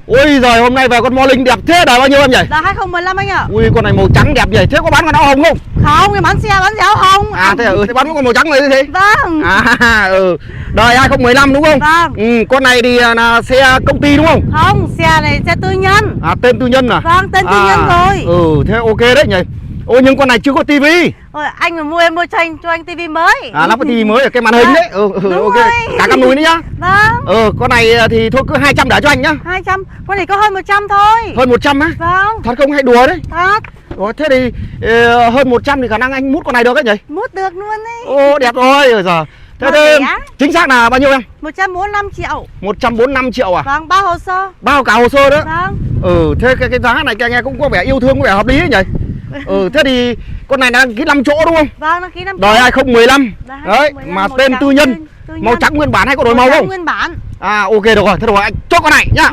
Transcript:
Ôi giời, hôm nay về con Morning đẹp thế, đời bao nhiêu em nhỉ? Là 2015 anh ạ. Ui, con này màu trắng đẹp vậy, thế có bán con áo hồng không? Không, cái bán xe bán áo hồng. À thế thế bán con màu trắng này thế? Vâng. À đời 2015 đúng không? Vâng. Con này thì là xe công ty đúng không? Không, xe này xe tư nhân. À tên tư nhân à? Vâng, tên tư nhân rồi. Thế ok đấy nhỉ. Ôi nhưng con này chưa có tivi. Ôi, anh mà mua em mua cho anh tivi mới. Lắp cái tivi mới ở cái màn hình đấy. Đúng Ok. rồi. Cả cam nùi nữa nhá. Vâng. Con này thì thôi cứ 200 để cho anh nhá. 200, con này có hơn 100 thôi. Hơn 100 á? Vâng. Thật không hay đùa đấy. Thật. Ủa, thế thì hơn 100 thì khả năng anh mút con này được đấy nhỉ? Mút được luôn đấy. Ô đẹp rồi rồi giờ. Thế chính xác là bao nhiêu em? 145 triệu. 145 triệu à? Vâng, bao hồ sơ. Bao cả hồ sơ đó. Vâng. Thế cái giá này nghe cũng có vẻ yêu thương, có vẻ hợp lý ấy nhỉ? Thế thì con này đăng ký 5 chỗ đúng không? Vâng, đăng ký 5 chỗ. Đời 2015. Đấy, mà tên tư nhân. Tư nhân. Màu trắng nguyên bản hay có đổi màu không? Nguyên bản. À ok được rồi, thế rồi anh chốt con này nhá.